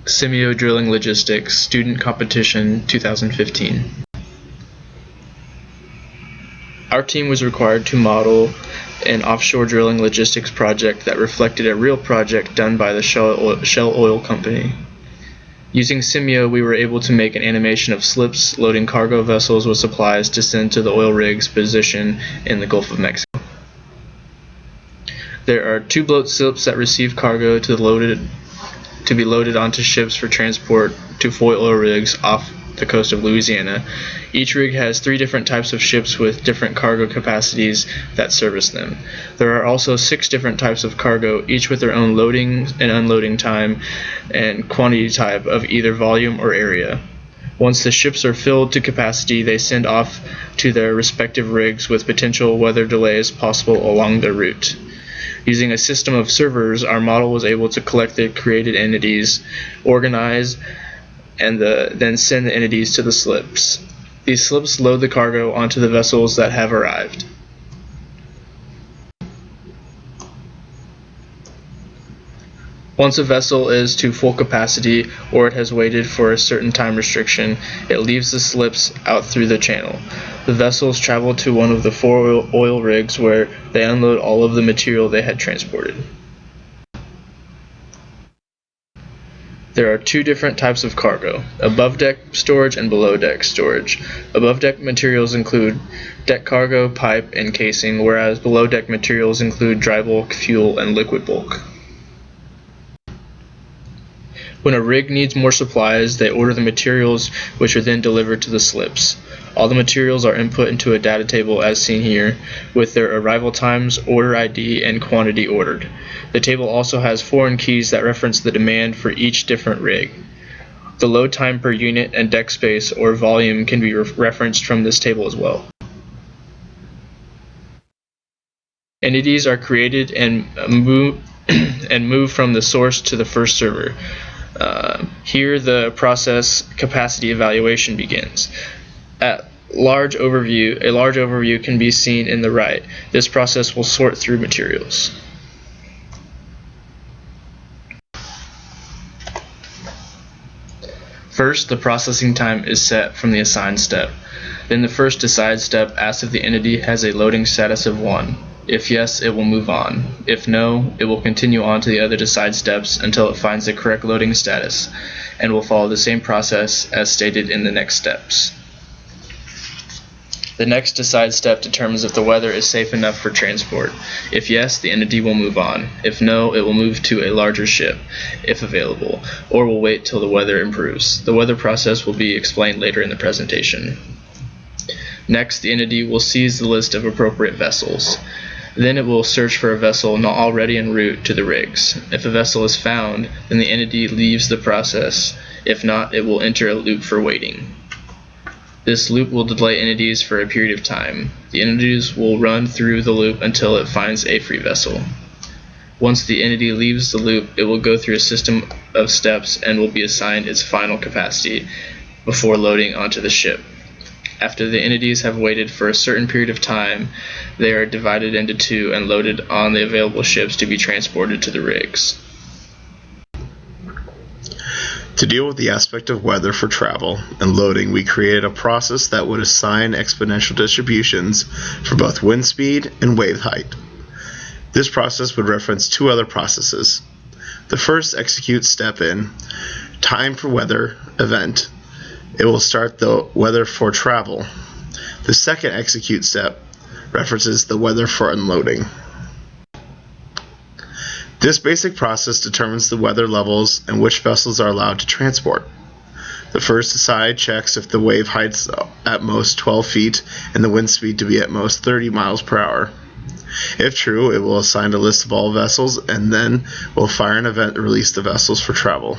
Simio Drilling Logistics Student Competition 2015. Our team was required to model an offshore drilling logistics project that reflected a real project done by the Shell Oil Company. Using Simio, we were able to make an animation of slips loading cargo vessels with supplies to send to the oil rigs positioned in the Gulf of Mexico. There are 2 bloat slips that receive cargo to be loaded onto ships for transport to 4 oil rigs off the coast of Louisiana. Each rig has 3 different types of ships with different cargo capacities that service them. There are also 6 different types of cargo, each with their own loading and unloading time and quantity type of either volume or area. Once the ships are filled to capacity, they send off to their respective rigs with potential weather delays possible along their route. Using a system of servers, our model was able to collect the created entities, organize, and then send the entities to the slips. These slips load the cargo onto the vessels that have arrived. Once a vessel is to full capacity or it has waited for a certain time restriction, it leaves the slips out through the channel. The vessels travel to one of the 4 oil rigs where they unload all of the material they had transported. There are 2 different types of cargo, above-deck storage and below-deck storage. Above-deck materials include deck cargo, pipe, and casing, whereas below-deck materials include dry bulk, fuel, and liquid bulk. When a rig needs more supplies, they order the materials, which are then delivered to the slips. All the materials are input into a data table as seen here, with their arrival times, order ID, and quantity ordered. The table also has foreign keys that reference the demand for each different rig. The load time per unit and deck space or volume can be referenced from this table as well. Entities are created and move from the source to the first server. Here the process capacity evaluation begins. A large overview can be seen in the right. This process will sort through materials. First, the processing time is set from the assigned step. Then the first decide step asks if the entity has a loading status of 1. If yes, it will move on. If no, it will continue on to the other decide steps until it finds the correct loading status, and will follow the same process as stated in the next steps. The next decide step determines if the weather is safe enough for transport. If yes, the entity will move on. If no, it will move to a larger ship, if available, or will wait till the weather improves. The weather process will be explained later in the presentation. Next, the entity will seize the list of appropriate vessels. Then it will search for a vessel not already en route to the rigs. If a vessel is found, then the entity leaves the process. If not, it will enter a loop for waiting. This loop will delay entities for a period of time. The entities will run through the loop until it finds a free vessel. Once the entity leaves the loop, it will go through a system of steps and will be assigned its final capacity before loading onto the ship. After the entities have waited for a certain period of time, they are divided into 2 and loaded on the available ships to be transported to the rigs. To deal with the aspect of weather for travel and loading, we created a process that would assign exponential distributions for both wind speed and wave height. This process would reference 2 other processes. The first executes step in, time for weather event. It will start the weather for travel. The second execute step references the weather for unloading. This basic process determines the weather levels and which vessels are allowed to transport. The first decide checks if the wave height's at most 12 feet and the wind speed to be at most 30 miles per hour. If true, it will assign a list of all vessels and then will fire an event to release the vessels for travel.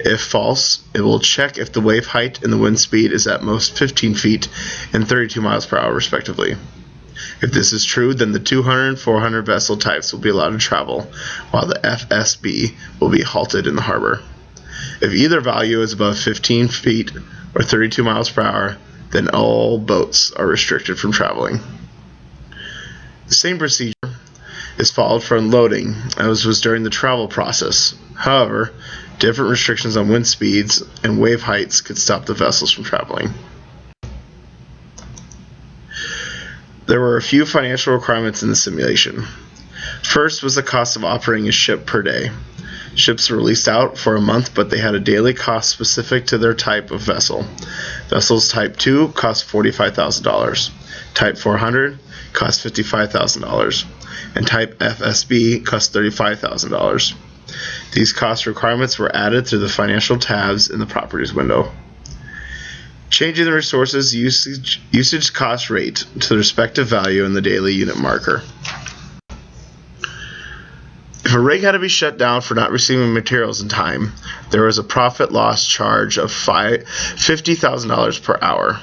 If false, it will check if the wave height and the wind speed is at most 15 feet and 32 miles per hour respectively. If this is true, then the 200 and 400 vessel types will be allowed to travel, while the FSB will be halted in the harbor. If either value is above 15 feet or 32 miles per hour, then all boats are restricted from traveling. The same procedure is followed for unloading as was during the travel process. However, Different restrictions on wind speeds and wave heights could stop the vessels from traveling. There were a few financial requirements in the simulation. First was the cost of operating a ship per day. Ships were leased out for a month, but they had a daily cost specific to their type of vessel. Vessels Type 2 cost $45,000. Type 400 cost $55,000. And Type FSB cost $35,000. These cost requirements were added through the financial tabs in the properties window. Changing the resources usage cost rate to the respective value in the daily unit marker. If a rig had to be shut down for not receiving materials in time, there was a profit loss charge of $50,000 per hour.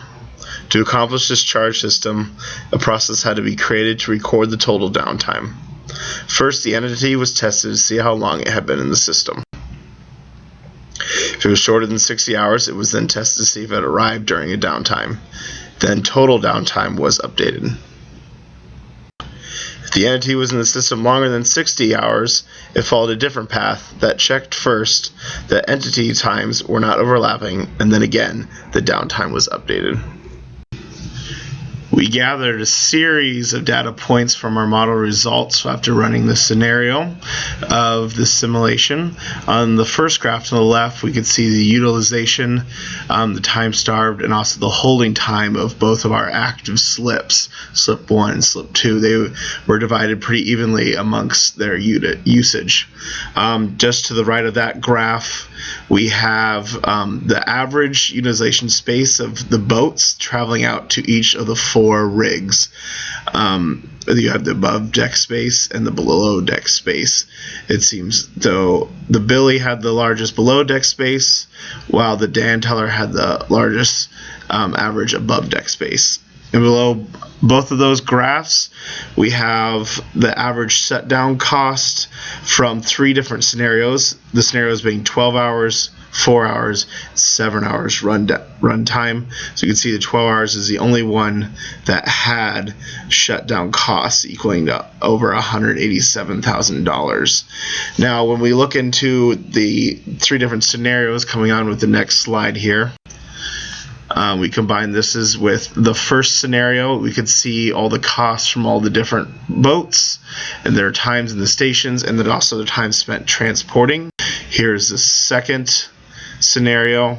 To accomplish this charge system, a process had to be created to record the total downtime. First, the entity was tested to see how long it had been in the system. If it was shorter than 60 hours, it was then tested to see if it arrived during a downtime. Then total downtime was updated. If the entity was in the system longer than 60 hours, it followed a different path that checked first that entity times were not overlapping, and then again, the downtime was updated. We gathered a series of data points from our model results after running the scenario of the simulation. On the first graph to the left, we could see the utilization, the time starved, and also the holding time of both of our active slips, slip 1 and slip 2. They were divided pretty evenly amongst their unit usage. Just to the right of that graph, we have the average utilization space of the boats traveling out to each of the 4 rigs. You have the above deck space and the below deck space. It seems though the Billy had the largest below deck space, while the Dan Teller had the largest average above deck space. And below both of those graphs, we have the average shutdown cost from 3 different scenarios. The scenarios being 12 hours, 4 hours, 7 hours run time. So you can see the 12 hours is the only one that had shutdown costs equaling to over $187,000. Now, when we look into the 3 different scenarios coming on with the next slide here, we combine this with the first scenario. We could see all the costs from all the different boats and their times in the stations, and then also the time spent transporting. Here's the second scenario,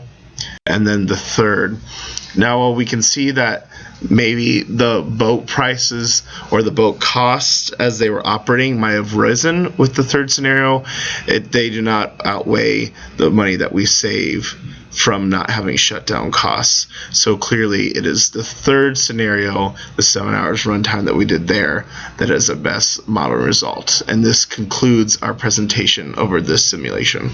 and then the third. Now we can see that maybe the boat prices or the boat costs as they were operating might have risen with the third scenario. They do not outweigh the money that we save from not having shutdown costs. So clearly it is the third scenario, the 7 hours runtime that we did there, that is the best model result. And this concludes our presentation over this simulation.